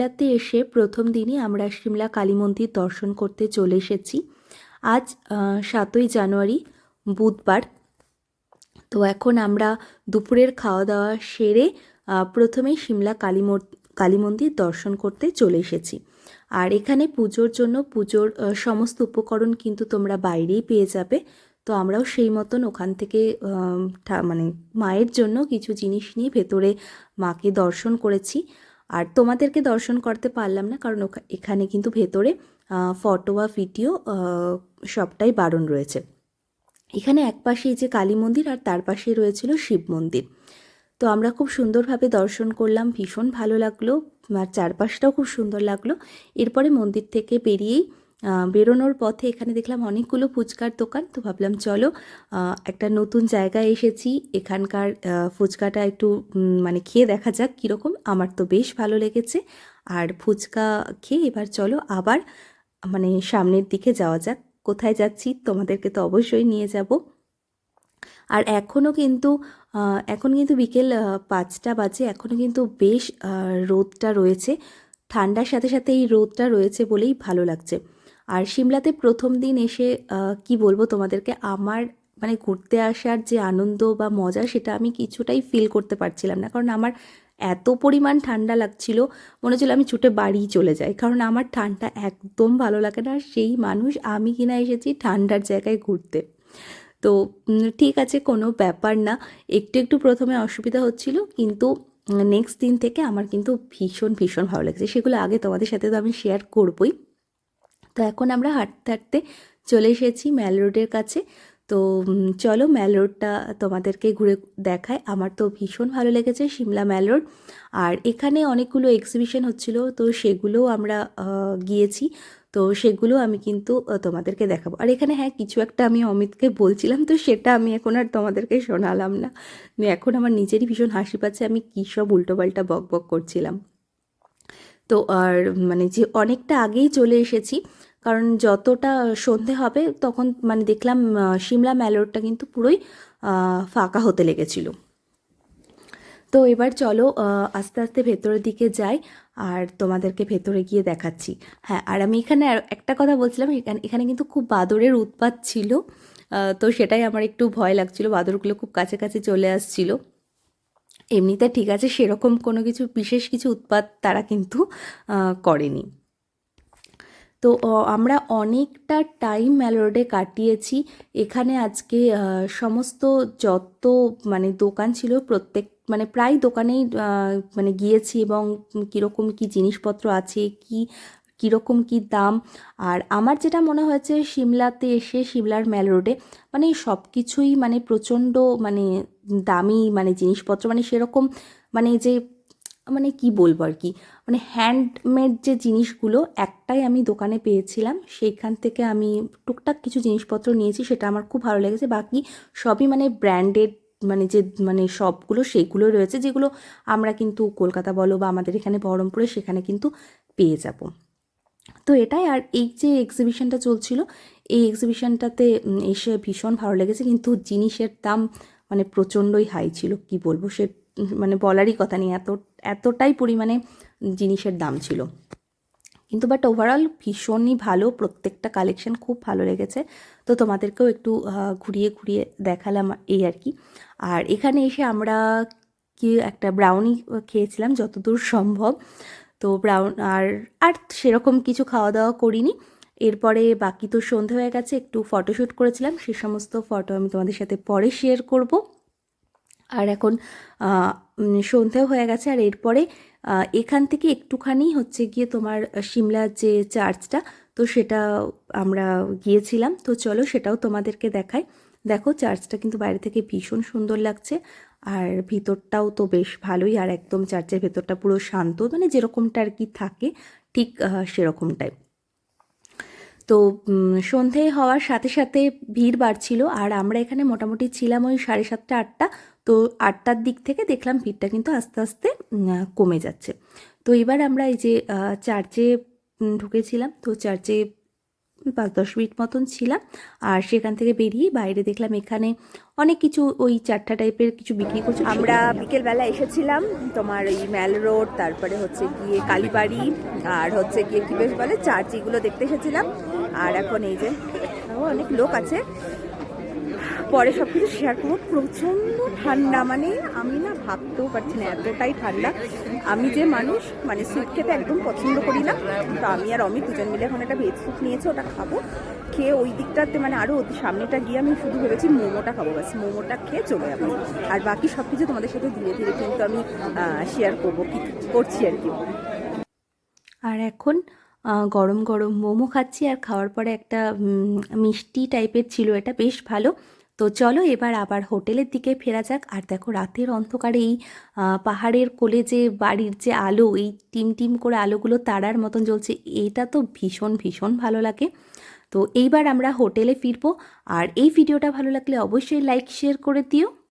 সিমলাতে এসে প্রথম দিনই আমরা সিমলা কালী মন্দির দর্শন করতে চলে এসেছি। আজ 7ই জানুয়ারি বুধবার। তো এখন আমরা দুপুরের খাওয়া দাওয়া সেরে প্রথমেই সিমলা কালী মন্দির দর্শন করতে চলে এসেছি। আর এখানে পুজোর জন্য পুজোর সমস্ত উপকরণ কিন্তু তোমরা বাইরেই পেয়ে যাবে। তো আমরাও সেই মতন ওখান থেকে মানে মায়ের জন্য কিছু জিনিস নিয়ে ভেতরে মাকে দর্শন করেছি। আর তোমাদেরকে দর্শন করতে পারলাম না, কারণ এখানে কিন্তু ভেতরে ফটো বা ভিডিও সবটাই বারণ রয়েছে। এখানে একপাশে যে কালী মন্দির আর তার পাশে রয়েছিল শিব মন্দির। তো আমরা খুব সুন্দরভাবে দর্শন করলাম, ভীষণ ভালো লাগলো, আর চারপাশটাও খুব সুন্দর লাগলো। এরপরে মন্দির থেকে বেরোনোর পথে এখানে দেখলাম অনেকগুলো ফুচকার দোকান। তো ভাবলাম চলো একটা নতুন জায়গায় এসেছি, এখানকার ফুচকাটা একটু মানে খেয়ে দেখা যাক কীরকম। আমার তো বেশ ভালো লেগেছে। আর ফুচকা খেয়ে এবার চলো আবার মানে সামনের দিকে যাওয়া যাক। কোথায় যাচ্ছি তোমাদেরকে তো অবশ্যই নিয়ে যাব। আর এখন কিন্তু বিকেল 5টা বাজে, এখনও কিন্তু বেশ রোদটা রয়েছে। ঠান্ডার সাথে সাথে এই রোদটা রয়েছে বলেই ভালো লাগছে। আর সিমলাতে প্রথম দিন এসে কি বলবো তোমাদেরকে, আমার মানে ঘুরতে আসার যে আনন্দ বা মজা সেটা আমি কিছুটাই ফিল করতে পারছিলাম না, কারণ আমার এত পরিমাণ ঠান্ডা লাগছিল, মনে হচ্ছিল আমি ছুটে বাড়ি চলে যাই, কারণ আমার ঠান্ডা একদম ভালো লাগে না। আর সেই মানুষ আমি কিনা এসেছি ঠান্ডার জায়গায় ঘুরতে। তো ঠিক আছে, কোনো ব্যাপার না। একটু প্রথমে অসুবিধা হচ্ছিল, কিন্তু নেক্সট দিন থেকে আমার কিন্তু ভীষণ ভীষণ ভালো লাগছে। সেগুলো আগে তোমাদের সাথে তো আমি শেয়ার করবই। তো এখন আমরা হাঁটতে হাঁটতে চলে এসেছি ম্যাল রোডের কাছে। তো চলো ম্যাল রোডটা তোমাদেরকে ঘুরে দেখায়। আমার তো ভীষণ ভালো লেগেছে সিমলা ম্যাল রোড। আর এখানে অনেকগুলো এক্সিবিশন হচ্ছিল, তো সেগুলোও আমরা গিয়েছি। তো সেগুলো আমি কিন্তু তোমাদেরকে দেখাবো। আর এখানে হ্যাঁ, কিছু একটা আমি অমিতকে বলছিলাম, তো সেটা আমি এখন আর তোমাদেরকে শোনালাম না। এখন আমার নিজেরই ভীষণ হাসি পাচ্ছে, আমি কী সব উল্টোপাল্টা বক বক করছিলাম। তো আর মানে যে অনেকটা আগেই চলে এসেছি, কারণ যতটা সন্ধে হবে তখন মানে দেখলাম সিমলা ম্যাল রোডটা কিন্তু পুরোই ফাঁকা হতে লেগেছিল। তো এবার চলো আস্তে আস্তে ভেতরের দিকে যাই, আর তোমাদেরকে ভেতরে গিয়ে দেখাচ্ছি। হ্যাঁ, আর আমি এখানে একটা কথা বলছিলাম, এখানে কিন্তু খুব বাদরের উৎপাত ছিল। তো সেটাই আমার একটু ভয় লাগছিল, বাদরগুলো খুব কাছে কাছে চলে আসছিল। এমনিতে ঠিক আছে, সেরকম কোনো কিছু বিশেষ কিছু উৎপাত তারা কিন্তু করেনি। তো আমরা অনেকটা টাইম ম্যাল রোডে কাটিয়েছি। এখানে আজকে সমস্ত যত মানে দোকান ছিল প্রত্যেক মানে প্রায় দোকানেই মানে গিয়েছি, এবং কীরকম কী জিনিসপত্র আছে, কীরকম কী দাম। আর আমার যেটা মনে হয়েছে সিমলাতে এসে সিমলার ম্যাল রোডে মানে সব কিছুই মানে প্রচণ্ড মানে দামি মানে জিনিসপত্র, মানে সেরকম মানে যে মানে কি বলবো আর কি, মানে হ্যান্ডমেড যে জিনিসগুলো একটাই আমি দোকানে পেয়েছিলাম, সেইখান থেকে আমি টুকটাক কিছু জিনিসপত্র নিয়েছি, সেটা আমার খুব ভালো লেগেছে। বাকি সবই মানে ব্র্যান্ডেড মানে যে মানে সবগুলো সেইগুলো রয়েছে, যেগুলো আমরা কিন্তু কলকাতা বলো বা আমাদের এখানে বহরমপুরে সেখানে কিন্তু পেয়ে যাব। তো এটাই। আর এই যে এক্সিবিশনটা চলছিল, এই এক্সিবিশনটাতে এসে ভীষণ ভালো লেগেছে, কিন্তু জিনিসের দাম মানে প্রচণ্ডই হাই ছিল, কি বলবো সে মানে বলারই কথা নেই, এতটাই পরিমাণে জিনিসের দাম ছিল। কিন্তু বাট ওভারঅল ভীষণই ভালো, প্রত্যেকটা কালেকশন খুব ভালো লেগেছে। তো তোমাদেরকেও একটু ঘুরিয়ে ঘুরিয়ে দেখালাম এই আর কি। আর এখানে এসে আমরা কি একটা ব্রাউনি খেয়েছিলাম যতদূর সম্ভব। তো আর আর সেরকম কিছু খাওয়া দাওয়া করিনি। এরপরে বাকি তো সন্ধে হয়ে গেছে, একটু ফটোশ্যুট করেছিলাম, সে সমস্ত ফটো আমি তোমাদের সাথে পরে শেয়ার করব। আর এখন সন্ধেও হয়ে গেছে। আর এরপরে এখান থেকে একটুখানি হচ্ছে গিয়ে তোমার সিমলার যে চার্চটা, তো সেটা আমরা গিয়েছিলাম। তো চলো সেটাও তোমাদেরকে দেখাই। দেখো চার্চটা কিন্তু বাইরে থেকে ভীষণ সুন্দর লাগছে, আর ভিতরটাও তো বেশ ভালোই। আর একদম চার্চের ভেতরটা পুরো শান্ত, মানে যেরকমটা আর কি থাকে ঠিক সেরকমটাই। তো সন্ধে হওয়ার সাথে সাথে ভিড় বাড়ছিল, আর আমরা এখানে মোটামুটি ছিলাম ওই 7:30 8টা। তো 8টার দিক থেকে দেখলাম ভিড়টা কিন্তু আস্তে আস্তে কমে যাচ্ছে। তো এবার আমরা এই যে চার্চে ঢুকেছিলাম। তো চার্চে 5-10 মিনিট মতন ছিলাম। আর সেখান থেকে বেরিয়ে বাইরে দেখলাম এখানে অনেক কিছু ওই চাট্টা টাইপের কিছু বিক্রি করছে। আমরা বিকেলবেলা এসেছিলাম তোমার ওই ম্যাল রোড, তারপরে হচ্ছে গিয়ে কালীবাড়ি, আর হচ্ছে গিয়ে কী বেশ বলে চার্চ, এগুলো দেখতে এসেছিলাম। আর এখন এই যে অনেক লোক আছে, পরে সব কিছু শেয়ার করবো। প্রচণ্ড ঠান্ডা, মানে আমি না ভাবতেও পারছি না এতটাই ঠান্ডা। আমি যে মানুষ মানে স্যুপ খেতে একদম পছন্দ করি না, তো আমি আর অমিত দুজন মিলে এখন একটা ভেজ স্যুপ নিয়েছে, ওটা খাবো। খেয়ে ওই দিকটাতে মানে আরও সামনেটা গিয়ে আমি শুধু ভেবেছি মোমোটা খাবো, ব্যাস মোমোটা খেয়ে চলে যাবো। আর বাকি সব কিছু তোমাদের সাথে ধীরে ধীরে কিন্তু আমি শেয়ার করবো কি করছি আর কি। আর এখন গরম গরম মোমো খাচ্ছি, আর খাওয়ার পরে একটা মিষ্টি টাইপের ছিল, এটা বেশ ভালো। তো চলো এবার আবার হোটেলের দিকে ফেরা যাক। আর দেখো রাতের অন্ধকারে এই পাহাড়ের কোলে যে বাড়ির যে আলো, এই টিম টিম করে আলোগুলো তারার মতন জ্বলছে, এটা তো ভীষণ ভীষণ ভালো লাগে। তো এইবার আমরা হোটেলে ফিরবো। আর এই ভিডিওটা ভালো লাগলে অবশ্যই লাইক শেয়ার করে দিও।